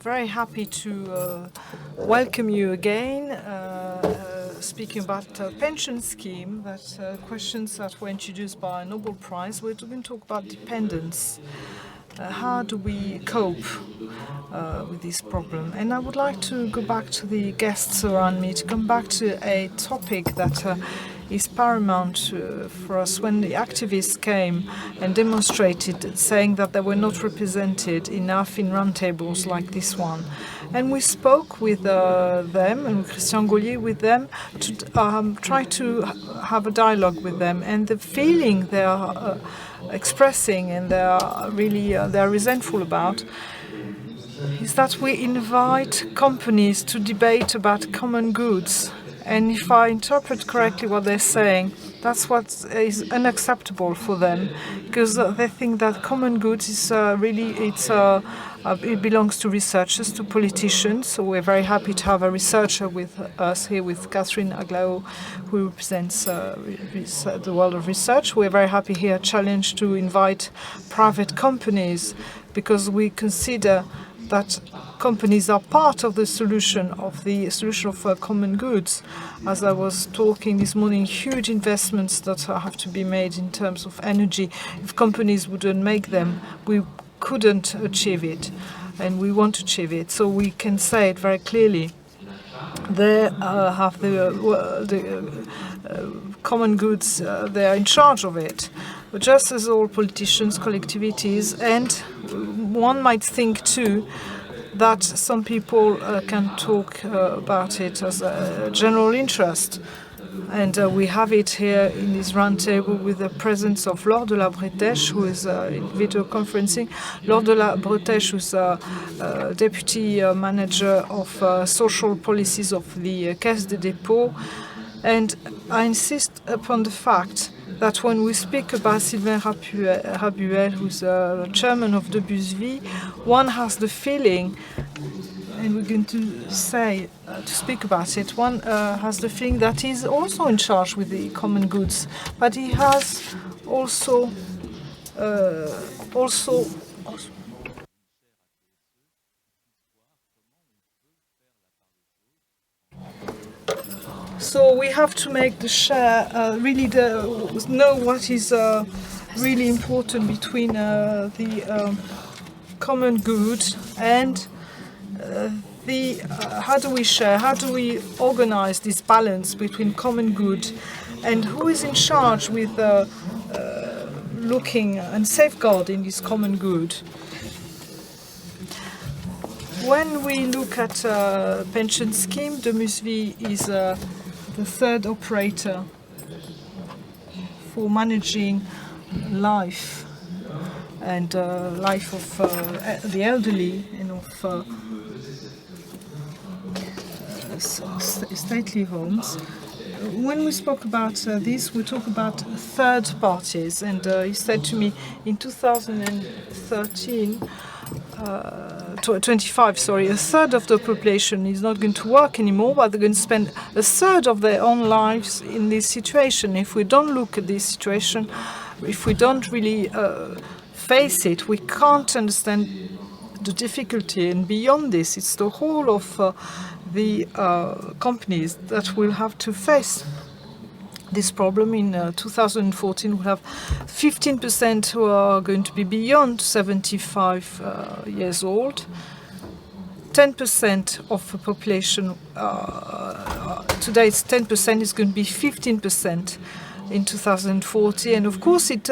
Very happy to welcome you again, speaking about pension scheme, that questions that were introduced by a Nobel Prize. We're going to talk about dependence. How do we cope with this problem? And I would like to go back to the guests around me, to come back to a topic that is paramount for us. When the activists came and demonstrated, saying that they were not represented enough in roundtables like this one. And we spoke with them, and Christian Gaulier with them, to try to have a dialogue with them. And the feeling they are expressing and they are really they're resentful about is that we invite companies to debate about common goods. And if I interpret correctly what they're saying, that's what is unacceptable for them, because they think that common goods is it belongs to researchers, to politicians. So we're very happy to have a researcher with us here, with Catarina, who represents the world of research. We're very happy here, challenged to invite private companies, because we consider that companies are part of the solution of common goods. As I was talking this morning, huge investments that have to be made in terms of energy. If companies wouldn't make them, we couldn't achieve it, and we want to achieve it. So we can say it very clearly. They have the common goods, they are in charge of it, but just as all politicians, collectivities, and one might think too that some people can talk about it as a general interest. And we have it here in this roundtable with the presence of Laure de la Bretèche, who is in video conferencing. Laure de la Bretèche, who is deputy manager of social policies of the Caisse de Dépôts. And I insist upon the fact that when we speak about Sylvain Rabuel, who's chairman of Domusvi, one has the feeling, and we're going to speak about it, one has the feeling that he's also in charge with the common goods, but he has also so we have to make the share, know what is really important between the common good and how do we share, how do we organize this balance between common good, and who is in charge with looking and safeguarding this common good. When we look at pension scheme, Domusvi is the third operator for managing life and life of the elderly and of stately homes. When we spoke about this, we talk about third parties, and he said to me in 2013, 25, a third of the population is not going to work anymore, but they're going to spend a third of their own lives in this situation. If we don't look at this situation, if we don't really face it, we can't understand the difficulty. And beyond this, it's the whole of the companies that will have to face this problem. In 2014, we have 15% who are going to be beyond 75 years old. 10% of the population, today it's 10%, is going to be 15% in 2040. And of course it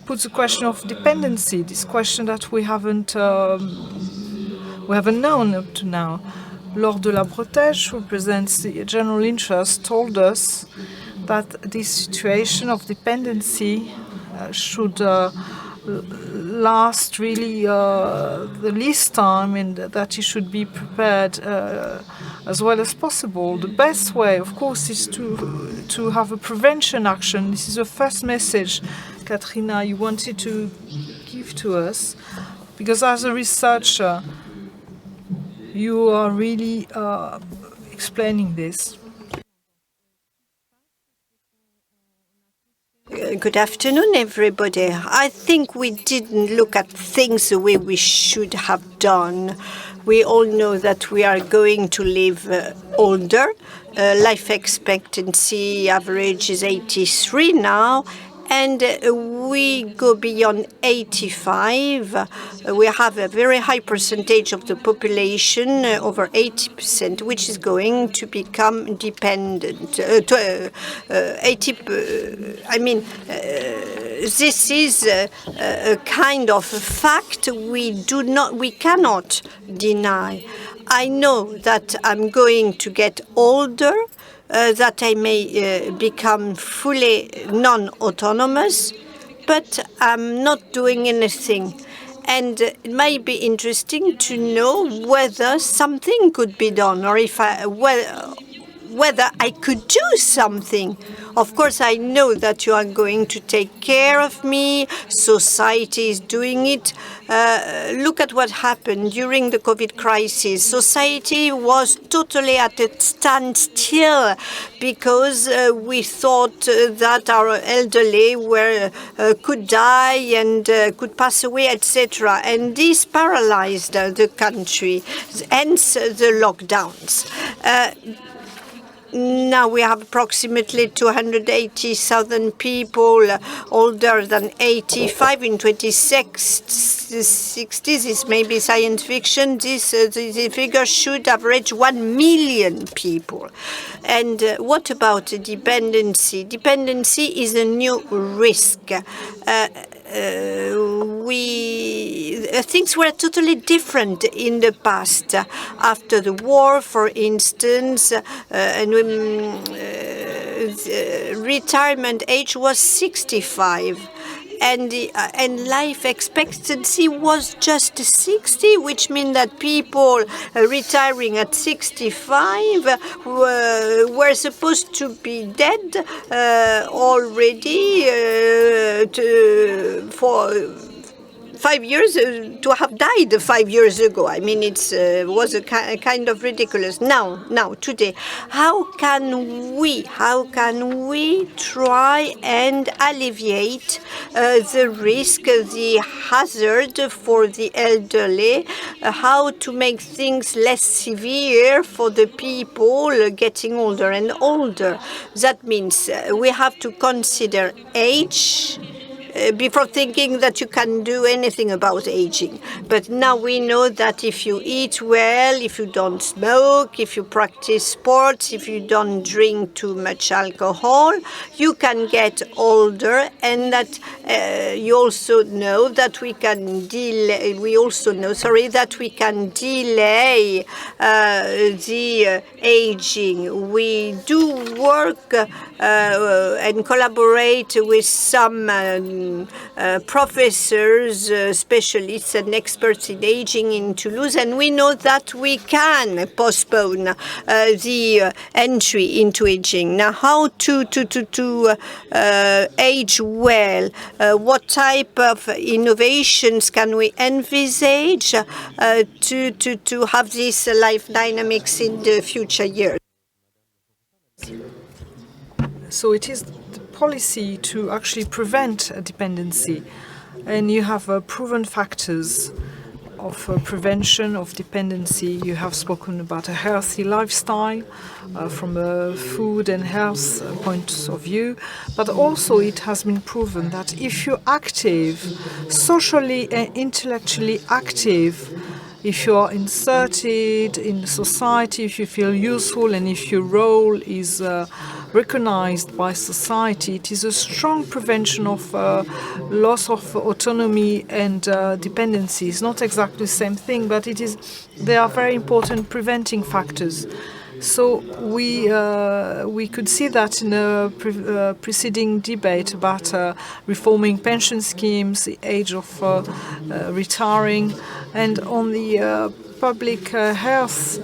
puts a question of dependency, this question that we haven't known up to now. Laure de la Bretèche, who represents the general interest, told us that this situation of dependency should last really the least time, and that it should be prepared as well as possible. The best way, of course, is to have a prevention action. This is the first message, Catarina, you wanted to give to us, because as a researcher, you are really explaining this. Good afternoon, everybody. I think we didn't look at things the way we should have done. We all know that we are going to live older. Life expectancy average is 83 now, and we go beyond 85. We have a very high percentage of the population, over 80%, which is going to become dependent. This is a kind of fact we cannot deny. I know that I'm going to get older, that I may become fully non-autonomous, but I'm not doing anything. And it might be interesting to know whether something could be done, or whether I could do something. Of course, I know that you are going to take care of me. Society is doing it. Look at what happened during the COVID crisis. Society was totally at a standstill because we thought that our elderly could die and could pass away, etc. And this paralyzed the country, hence the lockdowns. Now we have approximately 280,000 people older than 85 in 2060. This may be science fiction. The figure should average 1 million people. And what about dependency? Dependency is a new risk. Things were totally different in the past. After the war, for instance, retirement age was 65. And life expectancy was just 60, which means that people retiring at 65 were supposed to be dead already for 5 years, to have died 5 years ago. I mean, it was a kind of ridiculous. Now, today, how can we try and alleviate the risk, the hazard for the elderly, how to make things less severe for the people getting older and older? That means we have to consider age before thinking that you can do anything about aging. But now we know that if you eat well, if you don't smoke, if you practice sports, if you don't drink too much alcohol, you can get older, and that you also know that we can delay. We also know, that we can delay the aging. We do work and collaborate with some professors, specialists and experts in aging in Toulouse, and we know that we can postpone the entry into aging. Now, how to age well? What type of innovations can we envisage to have this life dynamics in the future years? So it is the policy to actually prevent a dependency, and you have proven factors of prevention of dependency. You have spoken about a healthy lifestyle from a food and health point of view, but also it has been proven that if you're active, socially and intellectually active, if you are inserted in society, if you feel useful, and if your role is recognized by society, it is a strong prevention of loss of autonomy and dependency. It's not exactly the same thing, but they are very important preventing factors. So we could see that in a preceding debate about reforming pension schemes, the age of retiring, and on the public health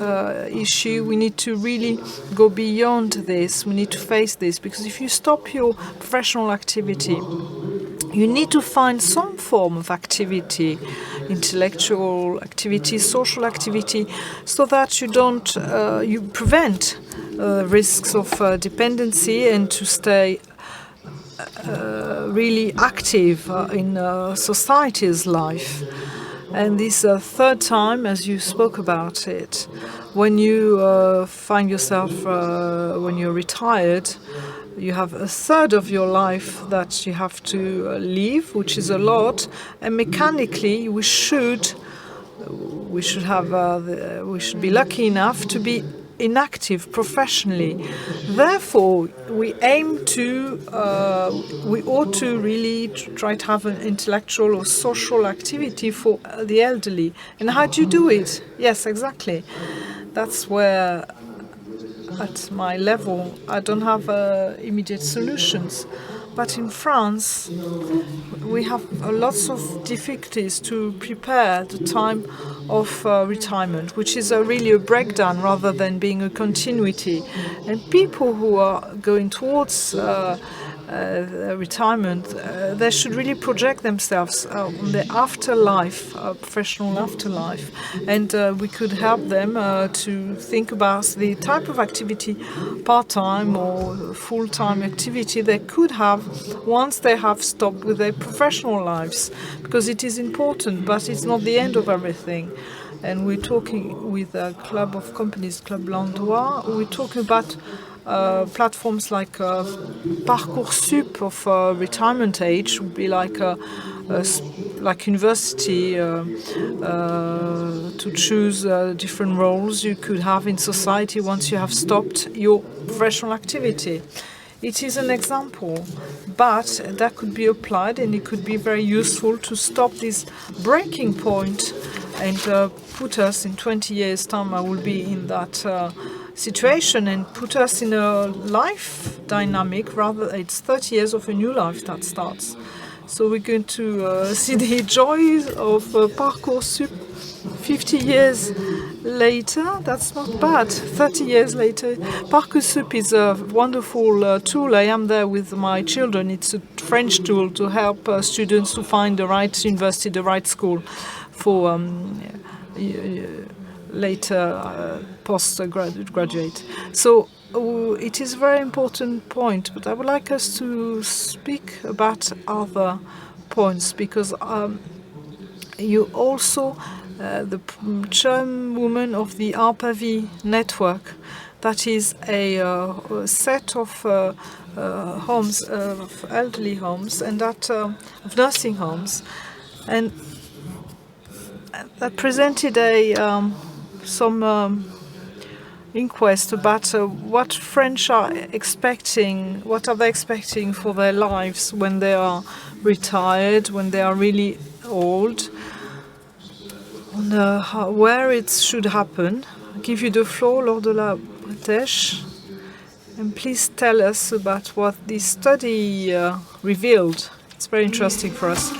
issue, we need to really go beyond this. We need to face this, because if you stop your professional activity, you need to find some form of activity, intellectual activity, social activity, so that you prevent risks of dependency and to stay really active in society's life. And this third time, as you spoke about it, when you find yourself, when you're retired, you have a third of your life that you have to live, which is a lot, and mechanically we should be lucky enough to be inactive professionally. Therefore, we ought to really try to have an intellectual or social activity for the elderly. And how do you do it? Yes, exactly. That's where, at my level, I don't have immediate solutions. But in France, we have lots of difficulties to prepare the time of retirement, which is really a breakdown rather than being a continuity. And people who are going towards retirement, they should really project themselves on the afterlife, professional afterlife. And we could help them to think about the type of activity, part-time or full-time activity they could have once they have stopped with their professional lives, because it is important, but it's not the end of everything. And we're talking with a club of companies, Club Landois, we're talking about platforms like Parcoursup of retirement age, would be like university to choose different roles you could have in society once you have stopped your professional activity. It is an example, but that could be applied, and it could be very useful to stop this breaking point and put us in 20 years' time. I will be in that situation and put us in a life dynamic. Rather, it's 30 years of a new life that starts. So we're going to see the joys of Parcoursup 50 years later. That's not bad. 30 years later. Parcoursup is a wonderful tool. I am there with my children. It's a French tool to help students to find the right university, the right school for later postgraduate. So it is a very important point, but I would like us to speak about other points, because you also the chairwoman of the ARPAVI network, that is a set of homes, of elderly homes, and that of nursing homes, and that presented some inquest about what French are expecting, what are they expecting for their lives when they are retired, when they are really old, on where it should happen. I'll give you the floor, Laure de la Bretèche, and please tell us about what this study revealed. It's very interesting for us.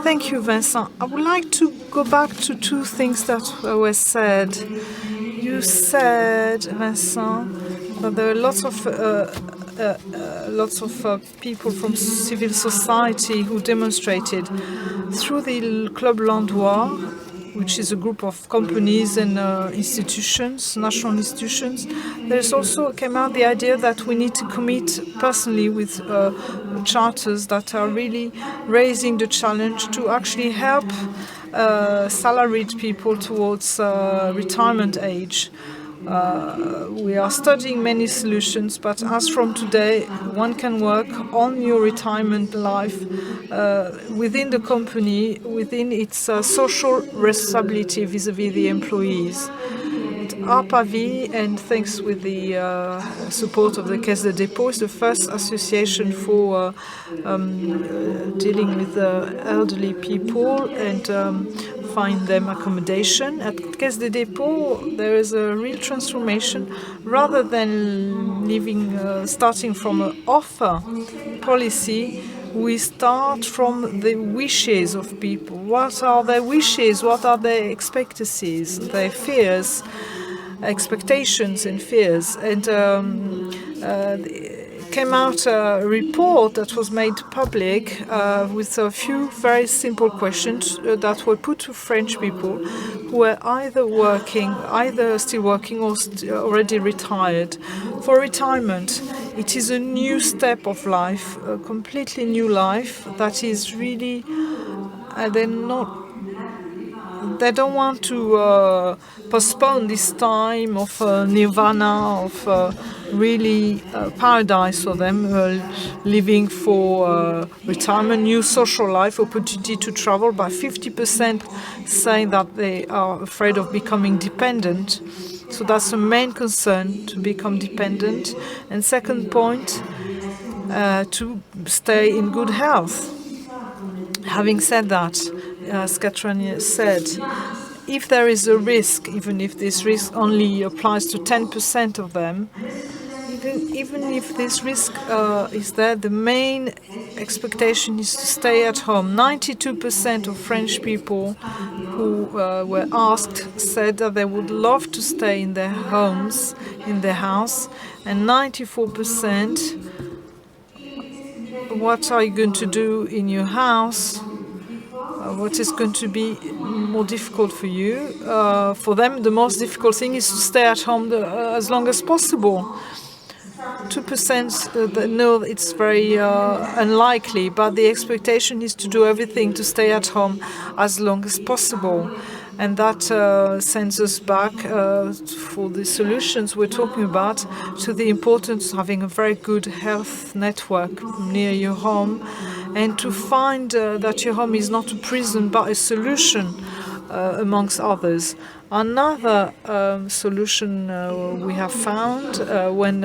Thank you, Vincent. I would like to go back to two things that were said. You said, Vincent, that there are lots of people from civil society who demonstrated through the Club Landois, which is a group of companies and institutions, national institutions. There's also came out the idea that we need to commit personally with charters that are really raising the challenge to actually help salaried people towards retirement age. We are studying many solutions, but as from today, one can work on your retirement life within the company, within its social responsibility vis-à-vis the employees. ARPAVI, and thanks with the support of the Caisse de Dépôts, is the first association for dealing with elderly people and find them accommodation. At Caisse de Dépôts, there is a real transformation. Rather than starting from an offer policy, we start from the wishes of people. What are their wishes? What are their expectancies, their fears, expectations and fears? And came out a report that was made public with a few very simple questions that were put to French people who were either still working or already retired. For retirement, it is a new step of life, a completely new life that is really, they don't want to postpone this time of nirvana, of really paradise for them, living for retirement, new social life, opportunity to travel. By 50% saying that they are afraid of becoming dependent. So that's the main concern, to become dependent. And second point, to stay in good health. Having said that, as Catarina said, if there is a risk, even if this risk only applies to 10% of them, even if this risk is there, the main expectation is to stay at home. 92% of French people who were asked said that they would love to stay in their homes, in their house, and 94%, what are you going to do in your house? What is going to be more difficult for you? For them, the most difficult thing is to stay at home as long as possible. 2% know it's very unlikely, but the expectation is to do everything to stay at home as long as possible. And that sends us back for the solutions we're talking about to the importance of having a very good health network near your home, and to find that your home is not a prison but a solution amongst others. Another solution we have found when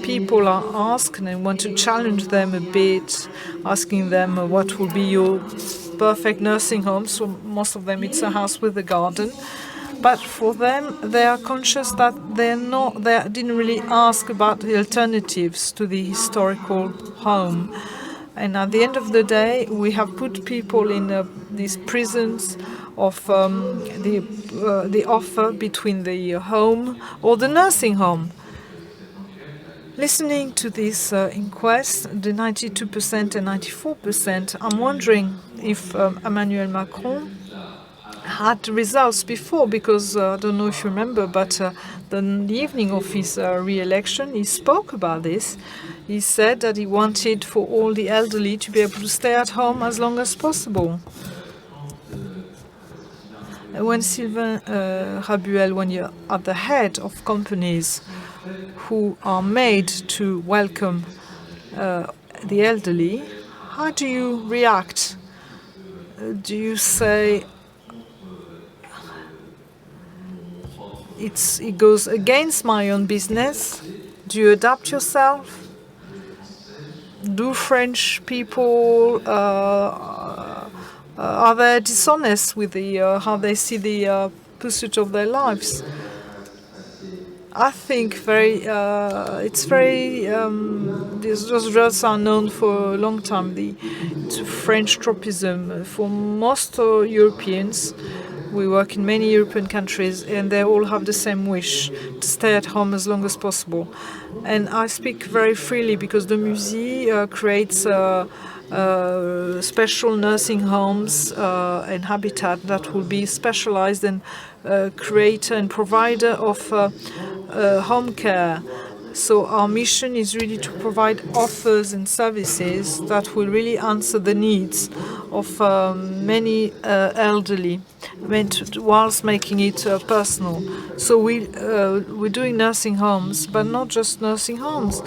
people are asked and want to challenge them a bit, asking them what will be your perfect nursing home. So most of them it's a house with a garden. But for them, they are conscious that they didn't really ask about the alternatives to the historical home. And at the end of the day, we have put people in these prisons of the offer between the home or the nursing home. Listening to this inquest, the 92% and 94%, I'm wondering if Emmanuel Macron had results before, because I don't know if you remember, but the evening of his re-election, he spoke about this. He said that he wanted for all the elderly to be able to stay at home as long as possible. When Sylvain Rabuel, when you're at the head of companies who are made to welcome the elderly, how do you react? Do you say it goes against my own business? Do you adapt yourself? Do French people are they dishonest with how they see the pursuit of their lives? I think it's very. These results are known for a long time. The French tropism. For most Europeans, we work in many European countries, and they all have the same wish to stay at home as long as possible. And I speak very freely because Domusvi creates special nursing homes and habitat that will be specialized and creator and provider of home care. So our mission is really to provide offers and services that will really answer the needs of many elderly, whilst making it personal. So we're doing nursing homes, but not just nursing homes.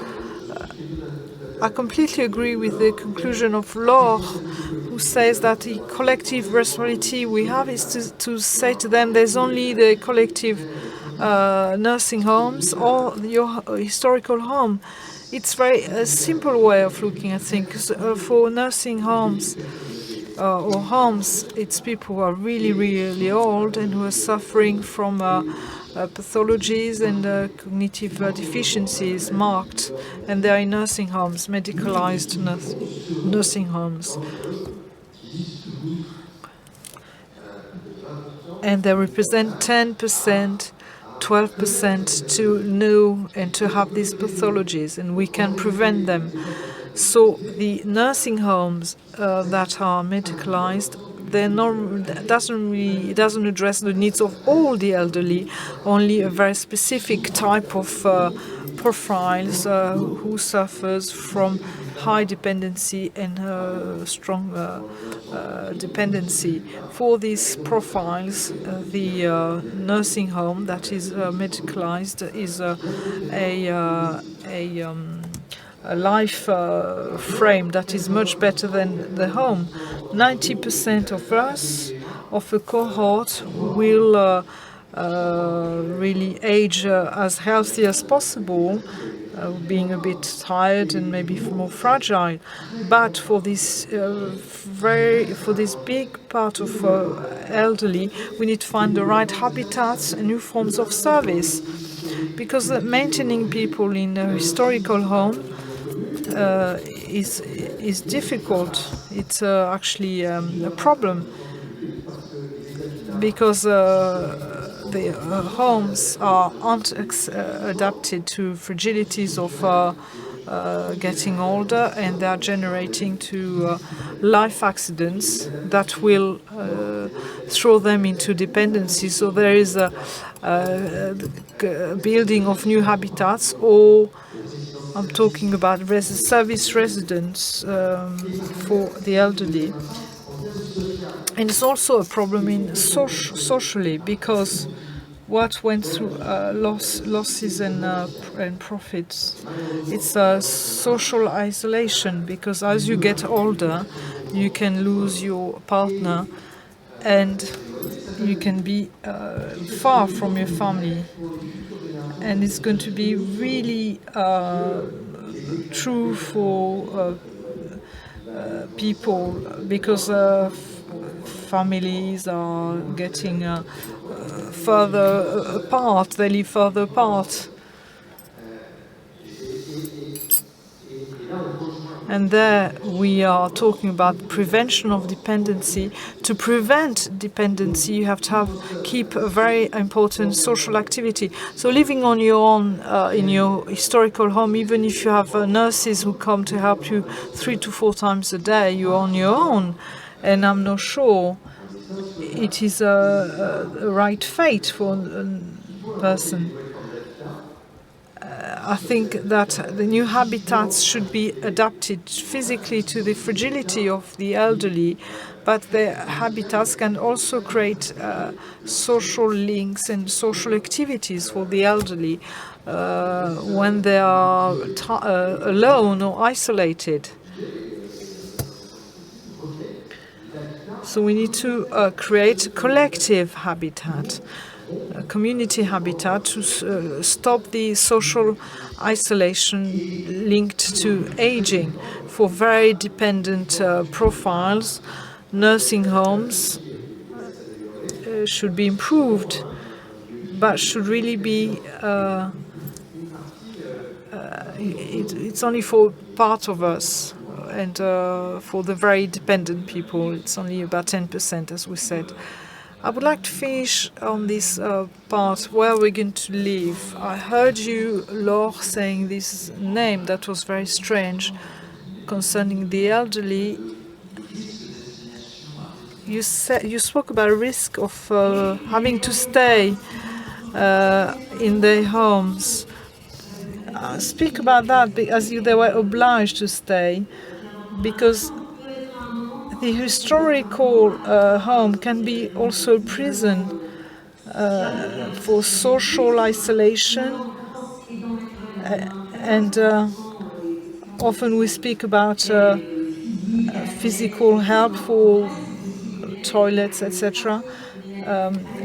I completely agree with the conclusion of Laure, who says that the collective responsibility we have is to say to them there's only the collective nursing homes or your historical home. It's a simple way of looking at things. For nursing homes or homes, it's people who are really, really old and who are suffering from pathologies and cognitive deficiencies marked, and they are in nursing homes, medicalized nursing homes. And they represent 10% 12% to know and to have these pathologies, and we can prevent them. So the nursing homes that are medicalized, it doesn't address the needs of all the elderly, only a very specific type of profiles who suffers from high dependency and strong dependency. For these profiles, the nursing home that is medicalized is a life frame that is much better than the home. 90% of us, of a cohort, will really age as healthy as possible, being a bit tired and maybe more fragile. But for this big part of elderly, we need to find the right habitats and new forms of service, because maintaining people in a historical home is difficult. It's actually a problem, because the homes aren't adapted to fragilities of getting older, and they are generating to life accidents that will throw them into dependency. So there is a building of new habitats, or I'm talking about service residents for the elderly. And it's also a problem in socially, because what went through losses and profits, it's a social isolation, because as you get older, you can lose your partner and you can be far from your family. And it's going to be really true for people, because families are getting further apart, they live further apart. And there we are talking about prevention of dependency. To prevent dependency, you have to keep a very important social activity. So living on your own in your historical home, even if you have nurses who come to help you 3 to 4 times a day, you're on your own. And I'm not sure it is a right fate for a person. I think that the new habitats should be adapted physically to the fragility of the elderly, but the habitats can also create social links and social activities for the elderly when they are alone or isolated. So we need to create a collective habitat, a community habitat, to stop the social isolation linked to aging. For very dependent profiles, nursing homes should be improved, but should really be it's only for part of us, and for the very dependent people it's only about 10%, as we said. I would like to finish on this part, where we're going to live. I heard you, Laure, saying this name that was very strange concerning the elderly. You spoke about a risk of having to stay in their homes. Speak about that, because they were obliged to stay, because the historical home can be also a prison for social isolation, and often we speak about physical help for toilets, etc.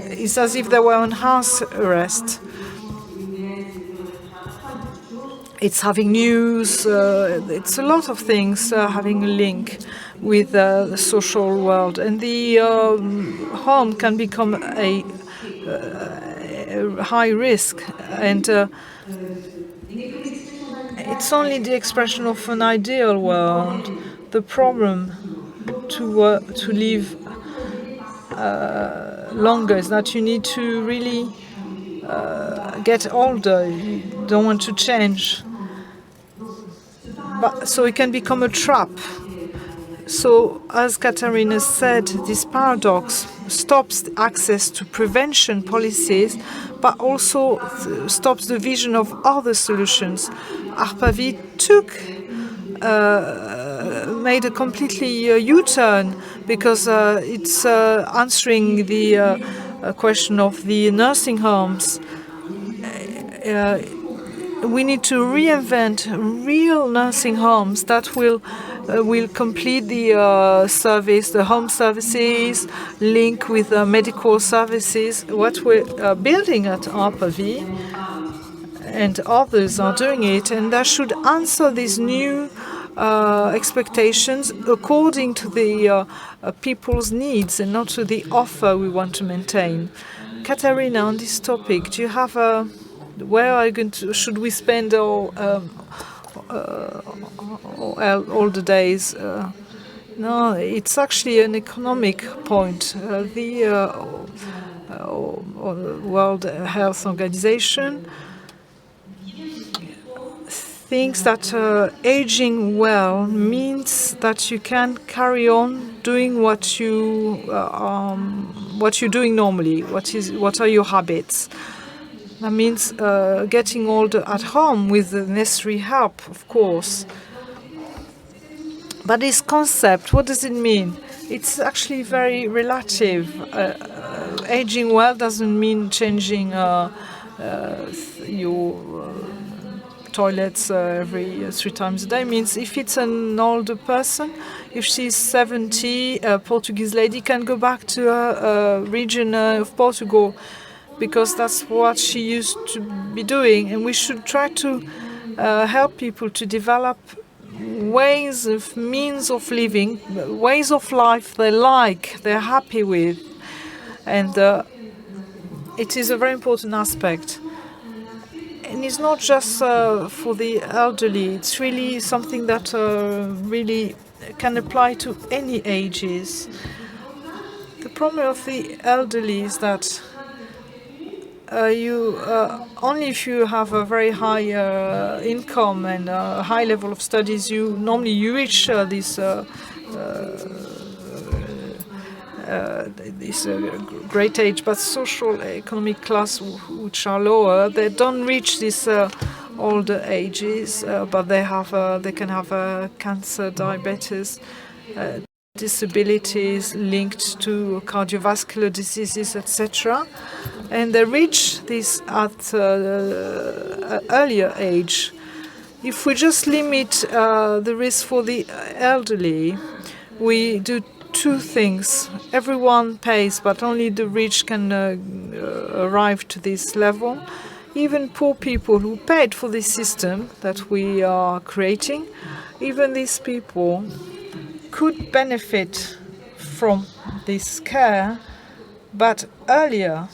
It's as if they were on house arrest. It's having news, it's a lot of things having a link with the social world. And the home can become a high risk. And it's only the expression of an ideal world. The problem to live longer is that you need to really get older, you don't want to change. But, so it can become a trap. So, as Catarina said, this paradox stops access to prevention policies, but also stops the vision of other solutions. Arpavi made a completely U-turn because it's answering the question of the nursing homes. We need to reinvent real nursing homes that will complete the service, the home services, link with medical services. What we're building at Arpavi, and others are doing it, and that should answer these new expectations according to the people's needs and not to the offer we want to maintain. Catarina, on this topic, do you have a where are you going to? Should we spend all the days? No, it's actually an economic point. The World Health Organization thinks that aging well means that you can carry on doing what you're doing normally. What are your habits? That means getting older at home with the necessary help, of course. But this concept, what does it mean? It's actually very relative. Aging well doesn't mean changing your toilets every 3 times a day. It means if it's an older person, if she's 70, a Portuguese lady can go back to a region of Portugal, because that's what she used to be doing. And we should try to help people to develop ways of means of living, ways of life they like, they're happy with. And it is a very important aspect. And it's not just for the elderly, it's really something that really can apply to any ages. The problem of the elderly is that only if you have a very high income and a high level of studies, you reach this great age. But social economic class which are lower, they don't reach this older ages, but they can have cancer, diabetes, disabilities linked to cardiovascular diseases, etc. And they reach this at earlier age. If we just limit the risk for the elderly, we do 2 things. Everyone pays, but only the rich can arrive to this level. Even poor people who paid for this system that we are creating, even these people could benefit from this care, but earlier.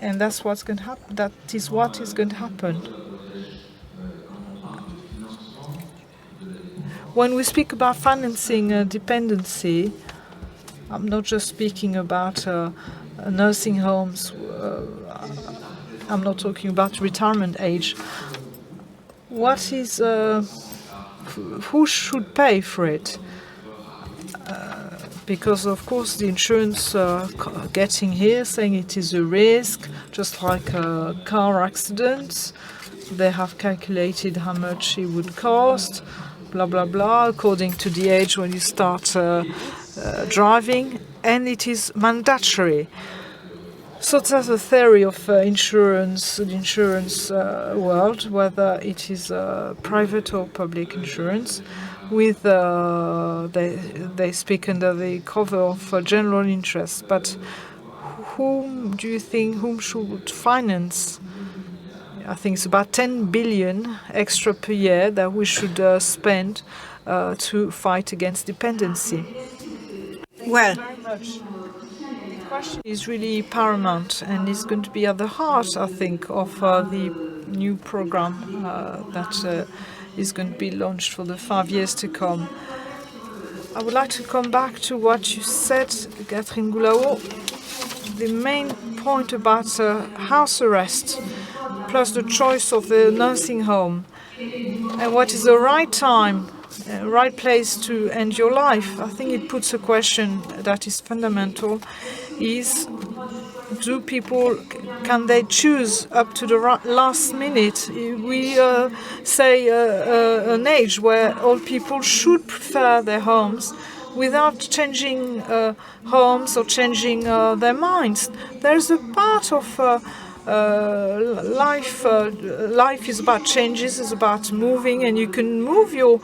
And that's what's going to happen. That is what is going to happen. When we speak about financing dependency, I'm not just speaking about nursing homes. I'm not talking about retirement age. What is who should pay for it? Because of course the insurance getting here saying it is a risk, just like car accidents. They have calculated how much it would cost, blah blah blah, according to the age when you start driving, and it is mandatory. So that's a theory of insurance, the insurance world, whether it is private or public insurance. With they speak under the cover of general interest. But whom should finance? I think it's about 10 billion extra per year that we should spend to fight against dependency. Well, the question is really paramount and is going to be at the heart, I think, of the new program that is going to be launched for the 5 years to come. I would like to come back to what you said, Catherine Goulao. the main point about house arrest, plus the choice of the nursing home, and what is the right time, right place to end your life. I think it puts a question that is fundamental, is can they choose up to the last minute? We say an age where all people should prefer their homes without changing homes or changing their minds. There's a part of life. Life is about changes. It's about moving, and you can move you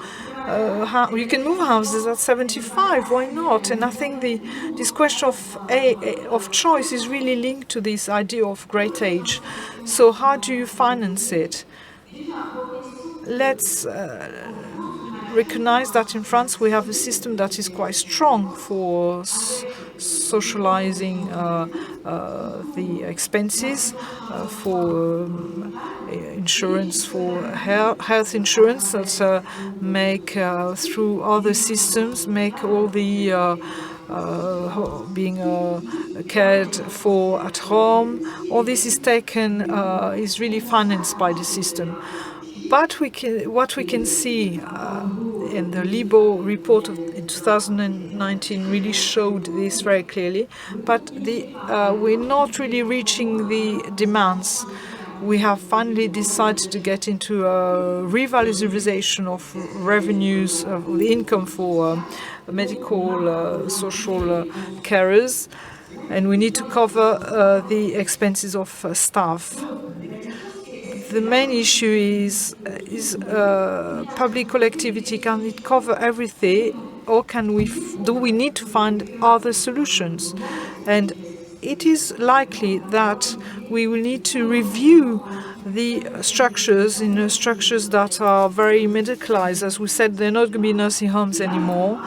can move houses at 75. Why not? And I think this question of choice is really linked to this idea of great age. So how do you finance it? Let's recognize that in France we have a system that is quite strong for socializing the expenses for insurance, for health insurance that make through other systems, make all the being cared for at home. All this is taken, is really financed by the system. But what we can see in the Libo report in 2019 really showed this very clearly. But we're not really reaching the demands. We have finally decided to get into a revalorization of revenues, of the income for medical, social carers, and we need to cover the expenses of staff. The main issue is public collectivity. Can it cover everything, or do we need to find other solutions? And it is likely that we will need to review the structures structures that are very medicalized. As we said, they're not going to be nursing homes anymore,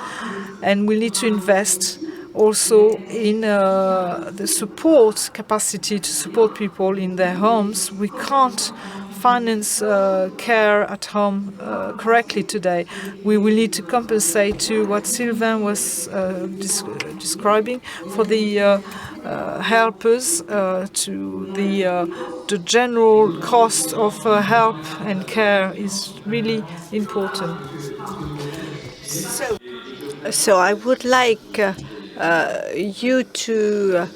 and we need to invest also in the support capacity to support people in their homes. We can't finance care at home correctly today. We will need to compensate to what Sylvain was describing for the helpers, to the general cost of help and care is really important. So I would like you to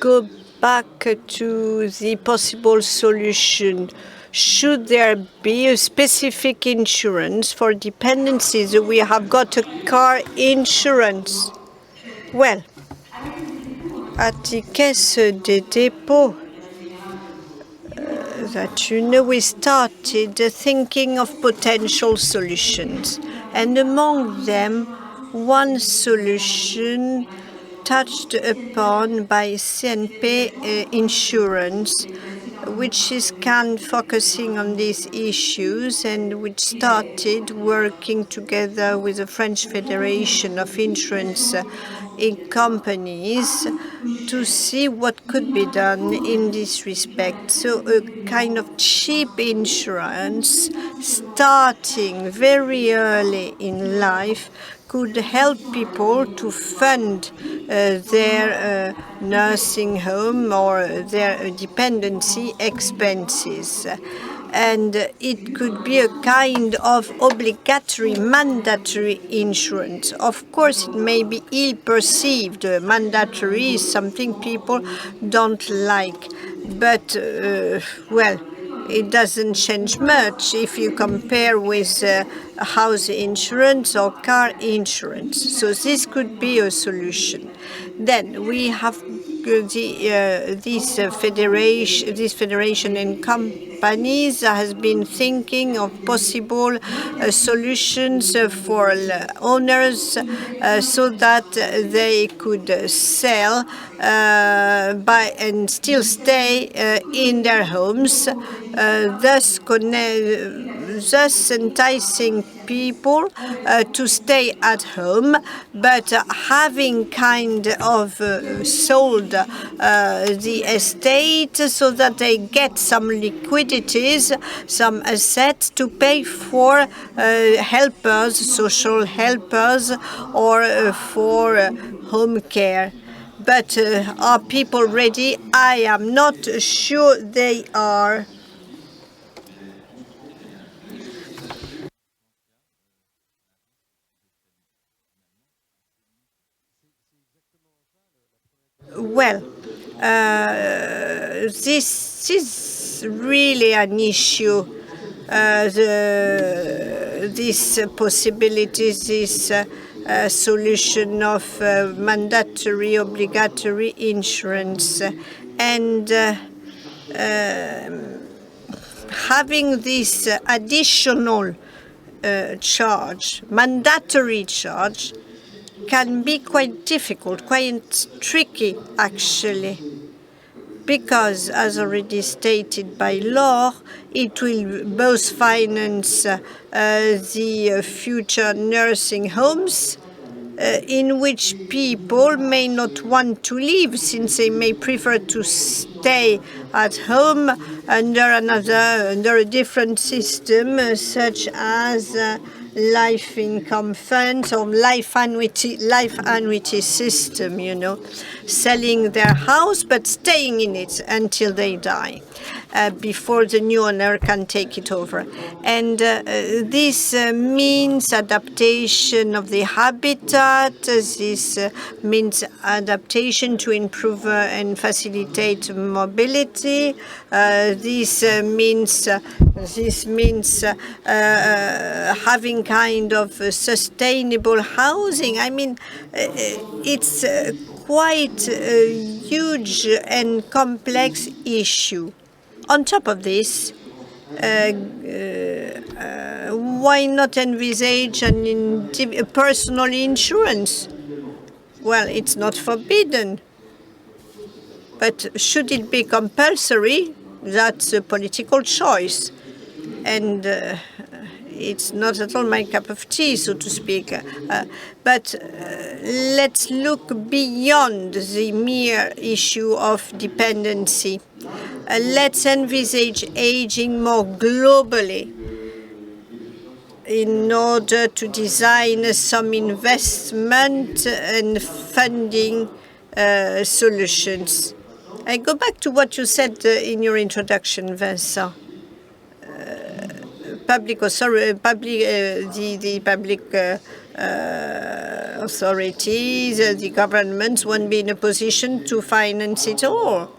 go back to the possible solution. Should there be a specific insurance for dependencies? We have got a car insurance. Well, at the Caisse des Dépôts, that we started thinking of potential solutions, and among them, one solution touched upon by CNP Insurance, which is focusing on these issues and which started working together with the French Federation of Insurance companies to see what could be done in this respect. So a kind of cheap insurance starting very early in life could help people to fund their nursing home or their dependency expenses. And it could be a kind of obligatory, mandatory insurance. Of course, it may be ill-perceived. Mandatory is something people don't like. But, well, it doesn't change much if you compare with house insurance or car insurance. So this could be a solution. Then we have this federation and companies has been thinking of possible solutions for owners so that they could sell and still stay in their homes, thus enticing people to stay at home, but having kind of sold the estate so that they get some liquidities, some assets to pay for helpers, social helpers, or for home care. But are people ready? I am not sure they are. Well, this is really an issue. This possibilities, this solution of mandatory, obligatory insurance, and having this additional charge, mandatory charge, can be quite difficult, quite tricky actually, because as already stated by Laure, it will both finance the future nursing homes in which people may not want to live, since they may prefer to stay at home under a different system, such as life income funds or life annuity system, selling their house but staying in it until they die, before the new owner can take it over. And this means adaptation of the habitat. This means adaptation to improve and facilitate mobility. This means having kind of sustainable housing. I mean, it's quite a huge and complex issue. On top of this, why not envisage a personal insurance? Well, it's not forbidden, but should it be compulsory? That's a political choice, and it's not at all my cup of tea, so to speak. But let's look beyond the mere issue of dependency. Let's envisage aging more globally in order to design some investment and funding solutions. I go back to what you said in your introduction, Vincent. The public authorities, the governments won't be in a position to finance it all.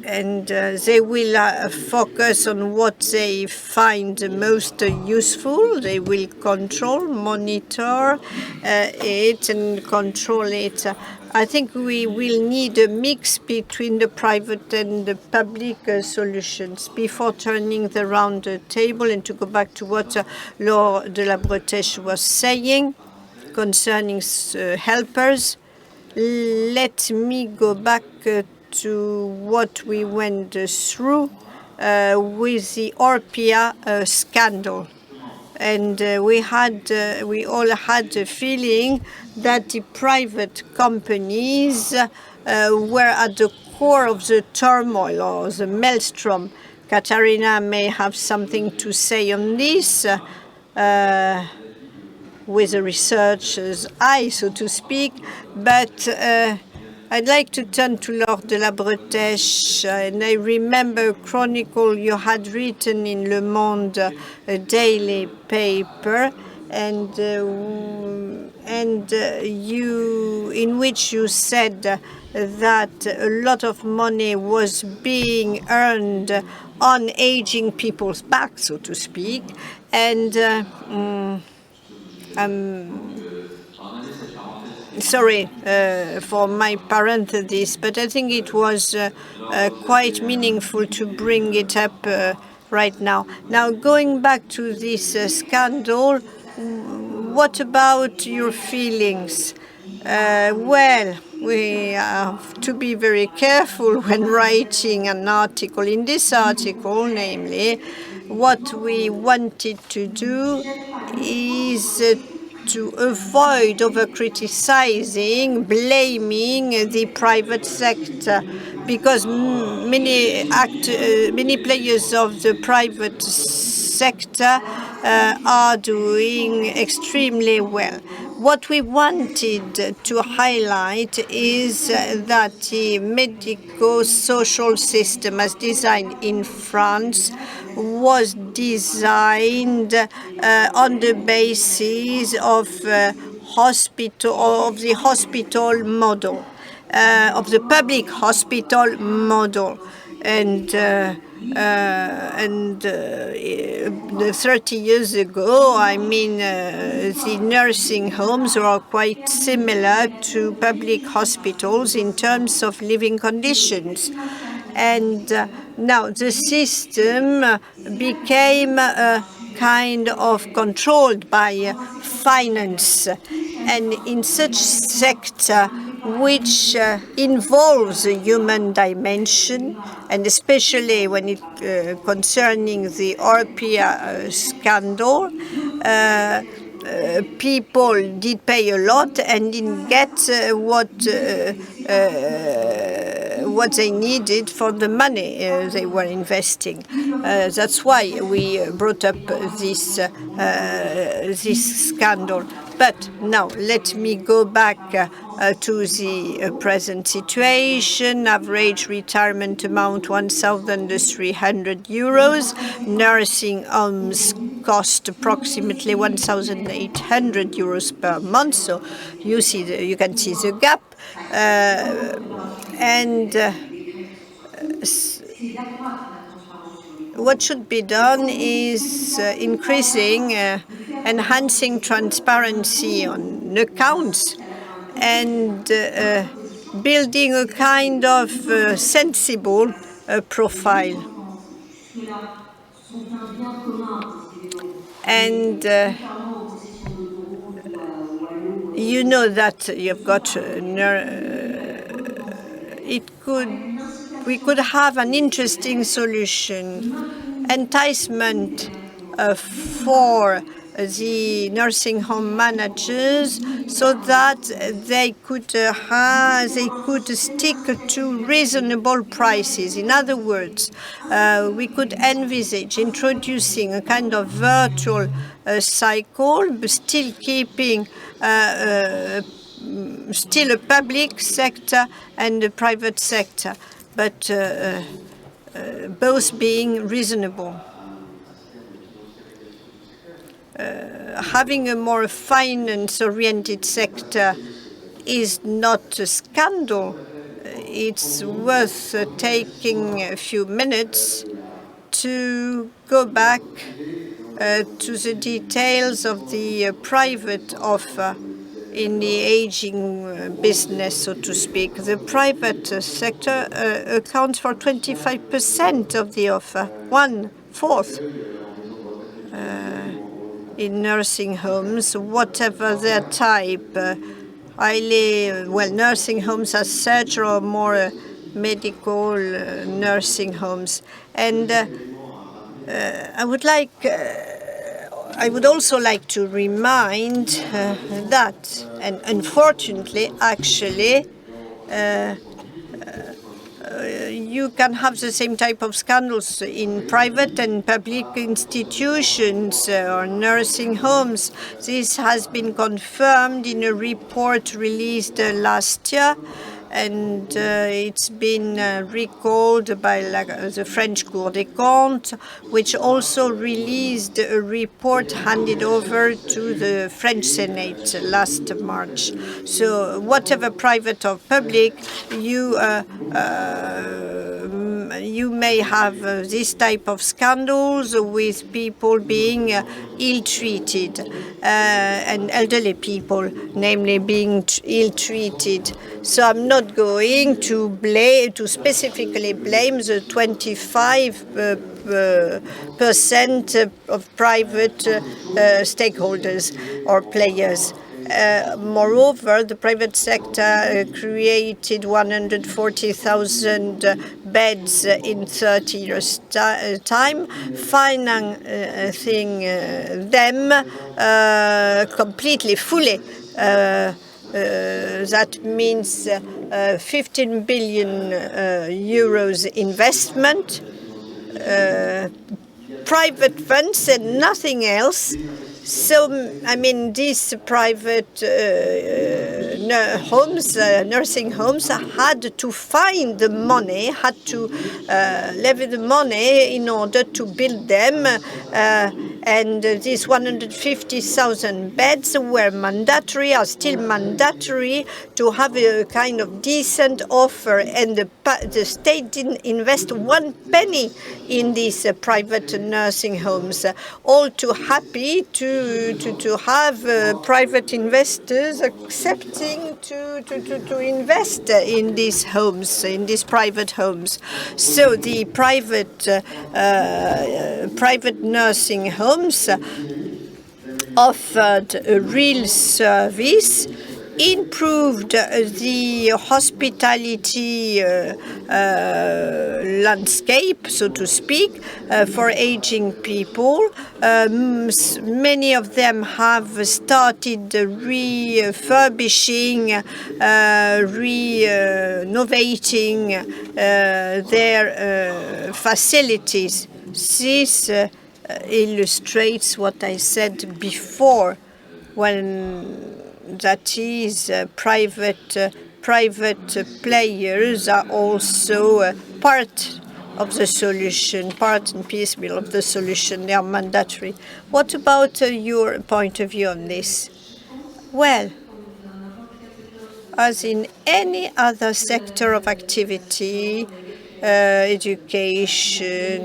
And they will focus on what they find most useful. They will control, monitor it, and control it. I think we will need a mix between the private and the public solutions before turning the round table. And to go back to what Laure de la Bretèche was saying concerning helpers, let me go back to what we went through with the Orpea scandal. And we all had the feeling that the private companies were at the core of the turmoil or the maelstrom. Catarina may have something to say on this with a researcher's eye, so to speak, but I'd like to turn to Laure de la Bretèche, and I remember a chronicle you had written in Le Monde, a daily paper, and in which you said that a lot of money was being earned on aging people's backs, so to speak, and sorry for my parenthesis, but I think it was quite meaningful to bring it up right now. Now, going back to this scandal, what about your feelings? Well, we have to be very careful when writing an article. In this article, namely, what we wanted to do is to avoid over-criticizing, blaming the private sector, because many players of the private sector are doing extremely well. What we wanted to highlight is that the medico-social system as designed in France was designed on the basis of the hospital model, of the public hospital model. And 30 years ago, I mean, the nursing homes were quite similar to public hospitals in terms of living conditions. And now the system became kind of controlled by finance. And in such sector which involves a human dimension, and especially when it concerning the Orpea scandal, people did pay a lot and didn't get what they needed for the money they were investing. That's why we brought up this scandal. But now let me go back to the present situation. Average retirement amount 1,300 euros. Nursing homes cost approximately 1,800 euros per month. So you can see the gap. What should be done is enhancing transparency on accounts and building a kind of sensible profile. And you know that you've got we could have an interesting solution, enticement for the nursing home managers, so that they could stick to reasonable prices. In other words, we could envisage introducing a kind of virtual cycle, but still keeping still a public sector and a private sector, but both being reasonable. Having a more finance-oriented sector is not a scandal. It's worth taking a few minutes to go back to the details of the private offer in the aging business, so to speak. The private sector accounts for 25% of the offer, 1/4 in nursing homes, whatever their type. Nursing homes as such, or more medical nursing homes. And I would also like to remind that, and unfortunately, actually, you can have the same type of scandals in private and public institutions or nursing homes. This has been confirmed in a report released last year, and it's been recalled by the French Cour des Comptes, which also released a report handed over to the French Senate last March. So whatever private or public, you may have this type of scandals with people being ill-treated, and elderly people, namely, being ill-treated. So I'm not going to specifically blame the 25% of private stakeholders or players. Moreover, the private sector created 140,000 beds in 30 years' time, financing them completely, fully. That means 15 billion euros investment, private funds and nothing else. So, I mean, these private homes, nursing homes, had to find the money, had to levy the money in order to build them. And these 150,000 beds were mandatory, are still mandatory, to have a kind of decent offer. And the state didn't invest one penny in these private nursing homes. All too happy to have private investors accepting to invest in these homes, in these private homes. So the private nursing homes offered a real service, improved the hospitality landscape, so to speak, for aging people. Many of them have started refurbishing, renovating their facilities. This illustrates what I said before, when that is private players are also part of the solution, part and piecemeal of the solution. They are mandatory. What about your point of view on this? Well, as in any other sector of activity, education,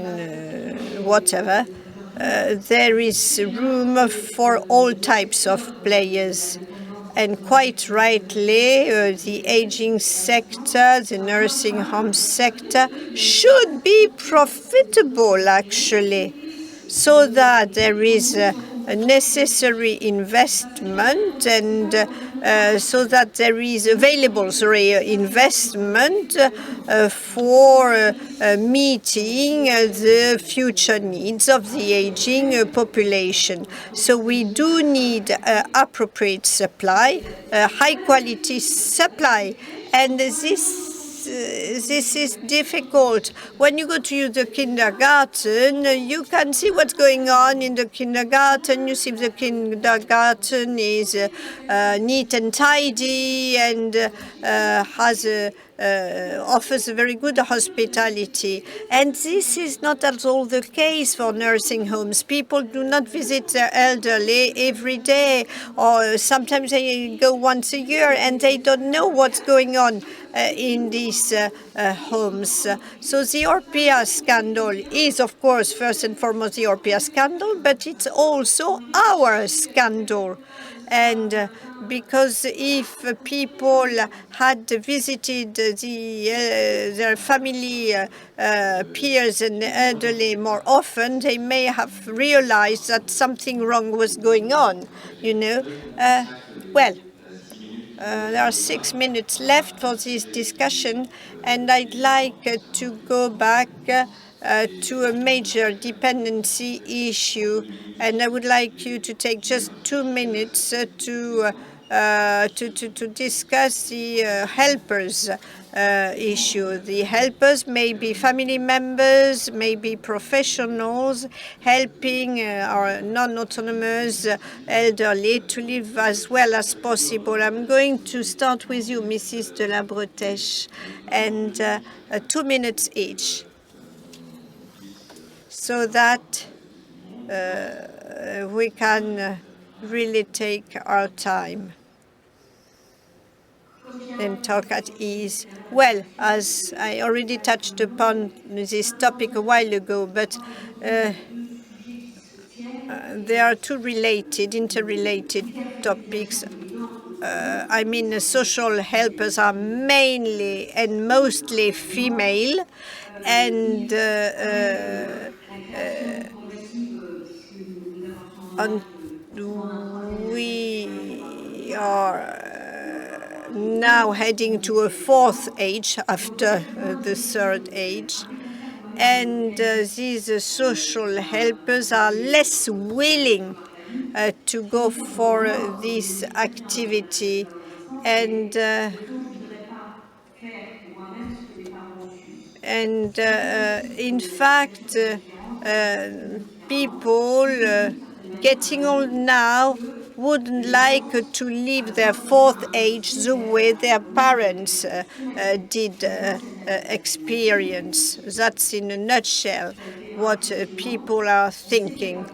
whatever, there is room for all types of players. And quite rightly, the aging sector, the nursing home sector, should be profitable, actually, so that there is a necessary investment, and so that there is available investment for meeting the future needs of the aging population. So we do need appropriate supply, high quality supply, and this is difficult. When you go to the kindergarten, you can see what's going on in the kindergarten. You see if the kindergarten is neat and tidy and offers a very good hospitality. And this is not at all the case for nursing homes. People do not visit their elderly every day, or sometimes they go once a year, and they don't know what's going on in these homes. So the Orpea scandal is, of course, first and foremost the Orpea scandal, but it's also our scandal. And because if people had visited their family peers and elderly more often, they may have realized that something wrong was going on, you know. There are 6 minutes left for this discussion, and I'd like to go back to a major dependency issue, and I would like you to take just 2 minutes to discuss the helpers issue. The helpers may be family members, may be professionals helping our non-autonomous elderly to live as well as possible. I'm going to start with you, Mrs. de la Bretèche, and 2 minutes each, so that we can really take our time and talk at ease. Well, as I already touched upon this topic a while ago, but they are two interrelated topics. I mean, social helpers are mainly and mostly female, and we are now heading to a fourth age after the third age. And these social helpers are less willing to go for this activity. And in fact, people getting old now wouldn't like to live their fourth age the way their parents did experience. That's in a nutshell what people are thinking.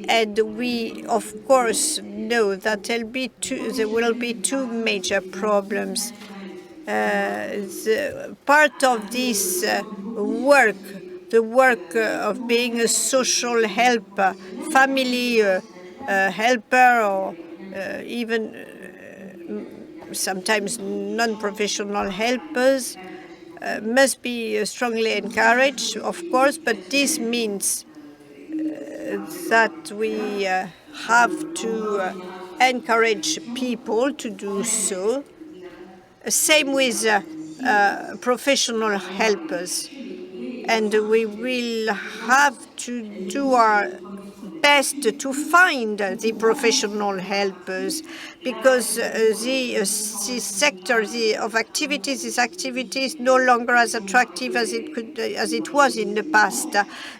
And we, of course, know that there will be two major problems. The part of this work, the work of being a social helper, family helper, or even sometimes non-professional helpers, must be strongly encouraged, of course, but this means that we have to encourage people to do so. Same with professional helpers. And we will have to do our best to find the professional helpers, because this sector of activities, this activity is no longer as attractive as it was in the past,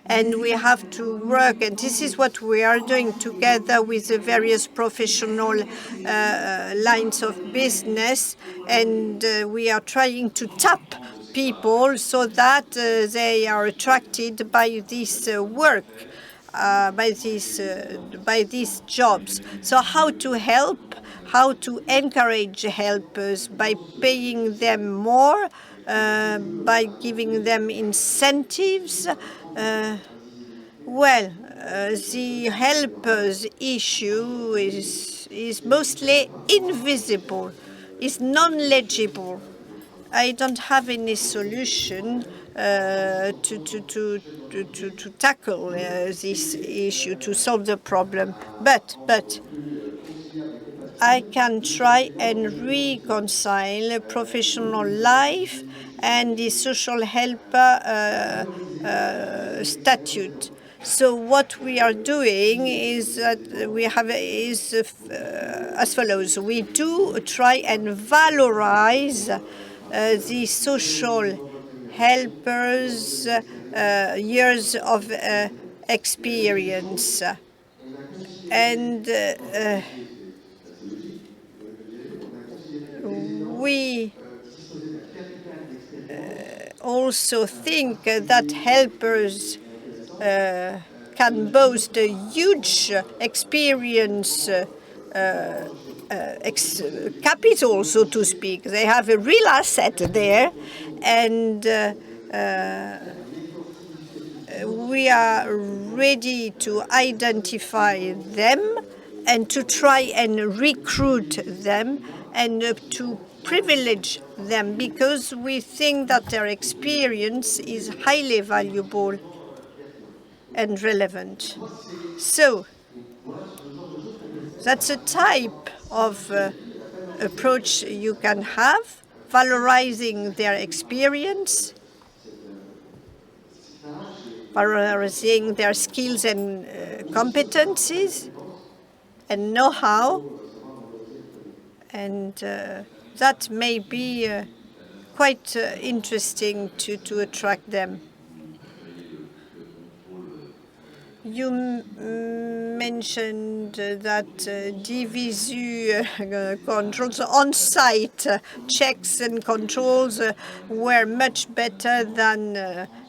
and we have to work. And this is what we are doing together with the various professional lines of business, and we are trying to tap people so that they are attracted by this work, by these jobs. So how to help, how to encourage helpers? By paying them more, by giving them incentives. The helpers issue is mostly invisible, is non-legible. I don't have any solution to tackle this issue, to solve the problem. But I can try and reconcile professional life and the social helper statute. So what we are doing is that as follows. We do try and valorize the social helpers' years of experience. And we also think that helpers can boast a huge experience capital, so to speak. They have a real asset there, and we are ready to identify them and to try and recruit them and to privilege them, because we think that their experience is highly valuable and relevant. So that's a type of approach you can have, valorizing their experience, valorizing their skills and competencies and know-how, and that may be quite interesting to attract them. You mentioned that DVSU controls, on-site checks and controls were much better than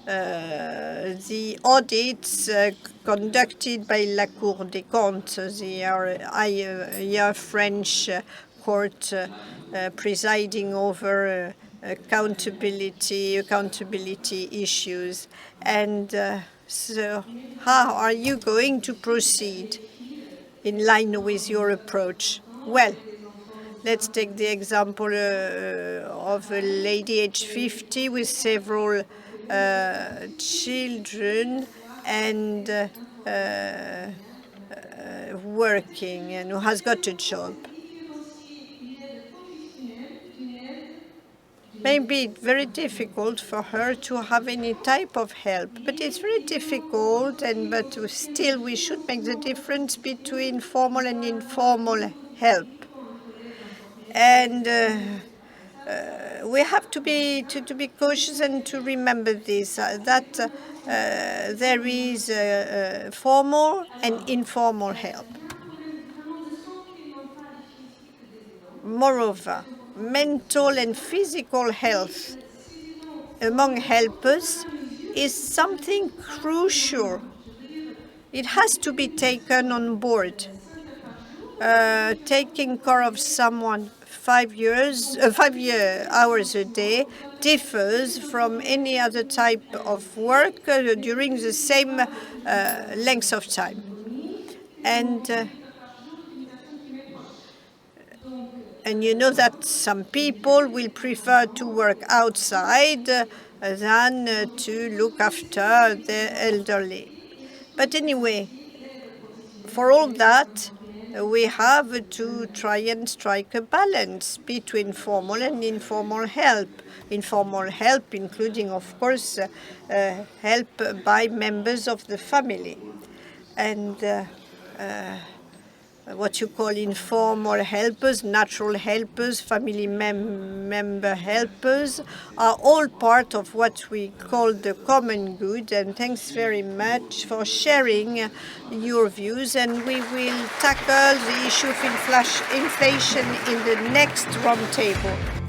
the audits conducted by La Cour des Comptes, the French court presiding over accountability issues. And so how are you going to proceed in line with your approach? Well, let's take the example of a lady aged 50 with several children and working, and who has got a job. Maybe it's very difficult for her to have any type of help, but it's very difficult, but still we should make the difference between formal and informal help. And we have to be cautious and to remember this, that there is formal and informal help. Moreover, mental and physical health among helpers is something crucial. It has to be taken on board. Taking care of someone 5 hours a day differs from any other type of work during the same length of time. And you know that some people will prefer to work outside than to look after the elderly. But anyway, for all that, we have to try and strike a balance between formal and informal help. Informal help, including, of course, help by members of the family. And what you call informal helpers, natural helpers, family member helpers, are all part of what we call the common good. And thanks very much for sharing your views. And we will tackle the issue of inflation in the next roundtable.